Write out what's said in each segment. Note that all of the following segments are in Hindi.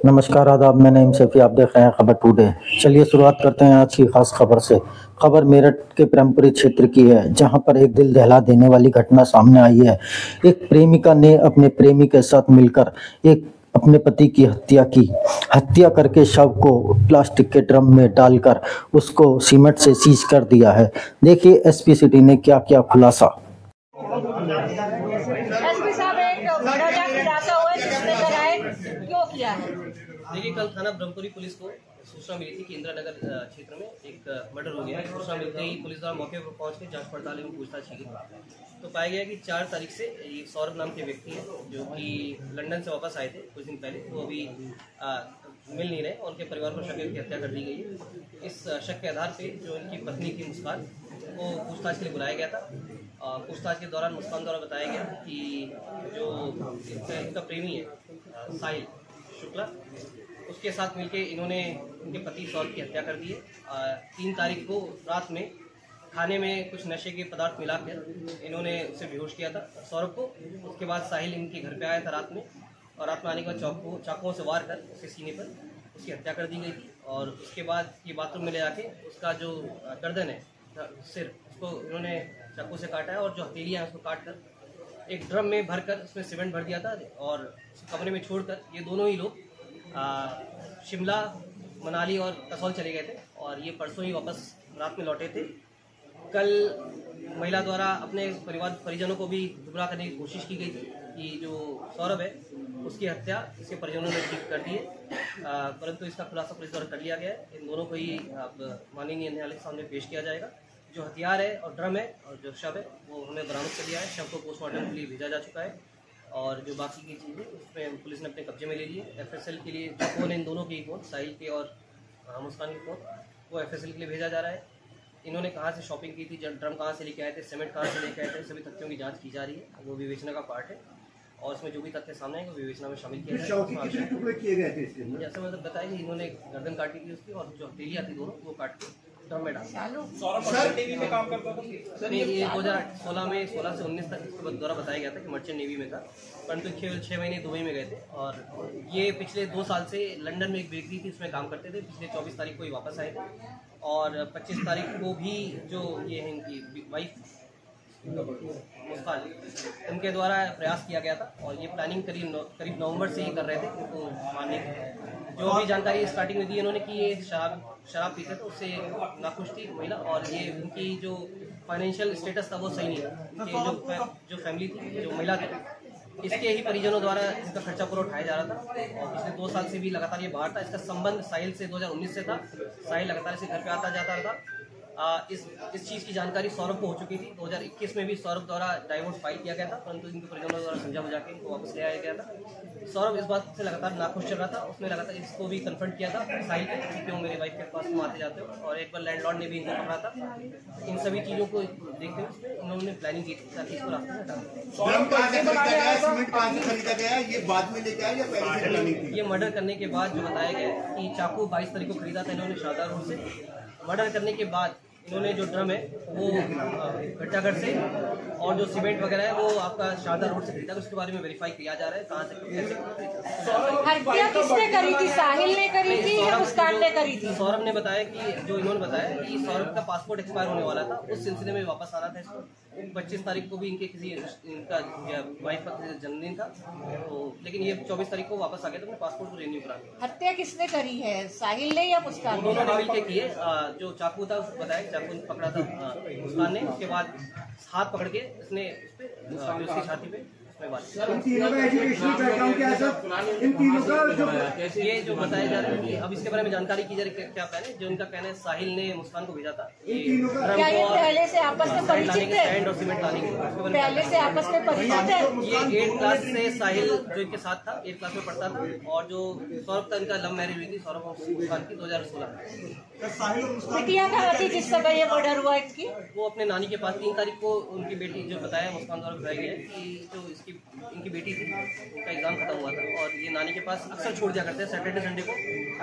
नमस्कार, आदाब। मैं नईम सैफी, आप देख रहे हैं खबर टुडे। चलिए शुरुआत करते हैं आज की खास खबर से। खबर मेरठ के प्रेमपुरी क्षेत्र की है, जहां पर एक दिल दहला देने वाली घटना सामने आई है। एक प्रेमिका ने अपने प्रेमी के साथ मिलकर अपने पति की हत्या करके शव को प्लास्टिक के ड्रम में डालकर उसको सीमेंट से सीज कर दिया है। देखिए एसपी सिटी ने क्या क्या खुलासा। एसपी साहब, एक बड़ा खुलासा हुआ है, जिसने कराए क्यों किया है? देखिए, कल थाना ब्रह्मपुरी पुलिस को सूचना मिली थी कि इंदिरा नगर क्षेत्र में एक मर्डर हो गया है। सूचना मिलते ही पुलिस द्वारा मौके पर पहुंच के जांच पड़ताल एवं पूछताछ की गई। तो पाया गया कि 4 तारीख से एक सौरभ नाम के व्यक्ति है, जो कि लंदन से वापस आए थे कुछ दिन पहले। तो अभी मिल नहीं रहे, उनके परिवार को शक है कि हत्या कर दी गई है। इस शक के आधार पर जो इनकी पत्नी थी मुस्कान, को पूछताछ के लिए बुलाया गया था। पूछताछ के दौरान मुस्कान द्वारा बताया गया कि जो इनका प्रेमी है साहिल शुक्ला, उसके साथ मिलके इन्होंने उनके पति सौरभ की हत्या कर दी है। 3 तारीख को रात में खाने में कुछ नशे के पदार्थ मिलाकर इन्होंने उसे बेहोश किया था सौरभ को। उसके बाद साहिल इनके घर पे आया था रात में, और रात में आने के बाद चाकुओं से वार कर उसके सीने पर उसकी हत्या कर दी गई थी। और उसके बाद ये बाथरूम में ले जाके उसका जो गर्दन है, सिर, उसको इन्होंने चाकू से काटा है, और जो हथेलियाँ हैं उसको काट कर एक ड्रम में भरकर उसमें सीमेंट भर दिया था और कमरे में छोड़कर ये दोनों ही लोग शिमला, मनाली और कसौल चले गए थे। और ये परसों ही वापस रात में लौटे थे। कल महिला द्वारा अपने परिजनों को भी गुमराह करने की कोशिश की गई थी कि जो सौरभ है उसकी हत्या इसके परिजनों ने ठीक कर दी है, परंतु इसका खुलासा पुलिस द्वारा कर लिया गया है। इन दोनों को ही अब माननीय न्यायालय के सामने पेश किया जाएगा। जो हथियार है और ड्रम है और जो शव है वो हमें बरामद कर लिया है। शव को पोस्टमार्टम के लिए भेजा जा चुका है, और जो बाकी की चीज़ें उसमें पुलिस ने अपने कब्जे में ले ली है। एफएसएल के लिए जो फोन है, इन दोनों के फोन, साहिल के और मुस्कान के फोन, वो एफएसएल के लिए भेजा जा रहा है। इन्होंने कहाँ से शॉपिंग की थी, ड्रम कहाँ से लेके आए थे, सीमेंट कहाँ से लेके आए थे, सभी तथ्यों की जाँच की जा रही है। वो विवेचना का पार्ट है, और इसमें जो भी तथ्य सामने आएंगे वो विवेचना में शामिल किया जाएगा। जैसे मतलब बताया कि इन्होंने गर्दन काटी थी उसकी, और जो हथेलियाँ थी दोनों वो काट के ड्रम में डाला। सौरभ नेवी में काम करता था सर, ये 2016 में 16 से 19 तक इसके द्वारा बताया गया था कि मर्चेंट नेवी में था, परंतु 6 महीने दुबई में गए थे। और ये पिछले 2 साल से लंदन में एक बेकरी थी उसमें काम करते थे। पिछले 24 तारीख को ही वापस आए थे, और 25 तारीख को भी जो ये है इनकी वाइफ मुस्कान, उनके द्वारा प्रयास किया गया था। और ये प्लानिंग करीब नवंबर से ही कर रहे थे उनको मारने की। जो भी जानकारी स्टार्टिंग में दी इन्होंने कि ये शराब पीते थे, उससे नाखुश थी महिला, और ये उनकी जो फाइनेंशियल स्टेटस था वो सही नहीं था। ये जो फैमिली थी, जो महिला थी, इसके ही परिजनों द्वारा इसका खर्चा पूरा उठाया जा रहा था। और पिछले 2 साल से भी लगातार ये बाहर था। इसका संबंध साहिल से 2019 से था। साहिल लगातार इसे घर पे आता जाता था। इस चीज़ की जानकारी सौरभ को हो चुकी थी। 2021 में भी सौरभ द्वारा डाइवोर्स फाइल किया गया था, परंतु इनके परिजनों द्वारा समझा बुझा के इनको वापस ले आया गया था। सौरभ इस बात से लगातार नाखुश चल रहा था। उसने लगातार इसको भी कन्फ्रंट किया था साहिल को कि क्यों मेरे वाइफ के पास तुम आते जाते हो, और एक बार लैंडलॉर्ड ने भी इनको पकड़ा था। इन सभी चीज़ों को देखते हुए उन्होंने प्लानिंग की थी ताकि इसको रास्ते में डाल। ये मर्डर करने के बाद जो बताया गया कि चाकू 22 तारीख को खरीदा था इन्होंने शारदा रोड से। मर्डर करने के बाद इन्होंने जो ड्रम है वो घटागढ़ से, और जो सीमेंट वगैरह है वो आपका शारदा रोड से खरीदा। उसके बारे में वेरीफाई किया जा रहा है कहाँ से कैसे हत्या किसने करी थी? साहिल ने करी थी या मुस्कान ने करी थी? सौरभ ने बताया कि जो इन्होंने बताया कि सौरभ का पासपोर्ट एक्सपायर होने वाला था, उस सिलसिले में वापस आना था इसको। 25 तारीख को भी इनका वाइफ का जन्मदिन था, तो लेकिन ये 24 तारीख को वापस आ गया, तो अपने पासपोर्ट को रिन्यू करा। हत्या किसने करी है, साहिल ने या मुस्कान? दोनों ने मिलकर की है। जो चाकू था उसको बताया, चाकू पकड़ा था मुस्कान ने। उसके बाद हाथ पकड़ के उसने उसकी छाती पे इन तीनों का एजुकेशनल बैकग्राउंड क्या है सर? इन तीनों का ये जो बताया जा रहा है कि अब इसके बारे में जानकारी की जा रही है क्या कहना है। जो उनका कहना है साहिल ने मुस्कान को भेजा था क्या ये पहले से आपस में परिचित थे? सैंड और सीमेंट लाने के पहले से आपस में परिचित है? ये 8 क्लास से साहिल जो इनके साथ था, 8 क्लास में पढ़ता था, और जो सौरभ था इनका लव मैरिज हुई थी सौरभ और मुस्कान की 2016 में। बिटिया कहाँ थी जिस समय ये मर्डर हुआ इनकी? वो अपने नानी के पास 3 तारीख को उनकी बेटी, जो बताया मुस्कान द्वारा बताया गया कि जो इनकी बेटी थी उनका एग्जाम खत्म हुआ था, और ये नानी के पास अक्सर छोड़ दिया करते हैं। सैटरडे संडे को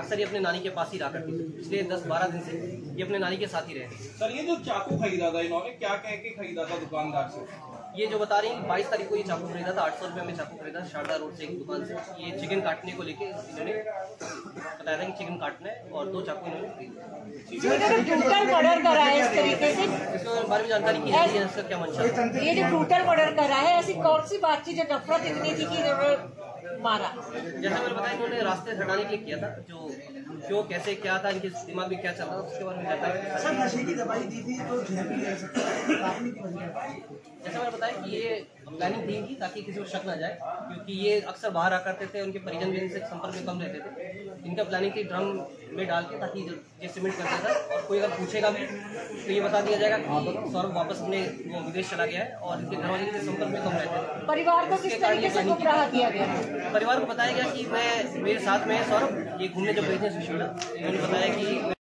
अक्सर ये अपने नानी के पास ही रहा करती थी। पिछले 10-12 दिन से ये अपने नानी के साथ ही रहे। सर, ये जो चाकू खरीदा था इन्होंने क्या कह के खरीदा था दुकानदार से? ये जो बता रही है 22 तारीख को ये चाकू खरीदा था, 800 रुपये में चाकू खरीदा शारदा रोड से एक दुकान से। ये चिकन काटने को लेके इन्होंने बताया था कि चिकन काटना है और 2 चाकू इन्होंने खरीदे। ब्रूटल मर्डर करा है इस तरीके से, इसके बारे में जानकारी की है कि इसका क्या मंशा है। ये जो ब्रूटल मर्डर करा है, ऐसी कौन सी बात थी जो नफरत इतनी थी कि इन्होंने मारा? जैसा मैंने बताया इन्होंने रास्ते से हटाने के लिए किया था, जो क्यों कैसे क्या था, इनके दिमाग में क्या चल रहा था उसके बारे में जानकारी। सर नशे की दवाई दी थी तो जहर भी ले सकता है, आपने की वजह जैसा मैंने बताया कि ये प्लानिंग थी कि ताकि किसी को शक ना जाए, क्योंकि ये अक्सर बाहर आकर करते थे, उनके परिजन भी इनसे संपर्क में कम रहते थे। इनका प्लानिंग थी ड्रम में डाल के ताकि ये सीमेंट करता था, और कोई अगर पूछेगा भी तो ये बता दिया जाएगा कि सौरभ वापस अपने वो विदेश चला गया है और इनके घर वाले इनसे संपर्क में कम रहते थे। परिवार को किस तरीके से गुमराह किया गया? परिवार को बताया गया कि मैं मेरे साथ में है सौरभ, ये घूमने जब गए थे सुशीला, इन्होंने बताया कि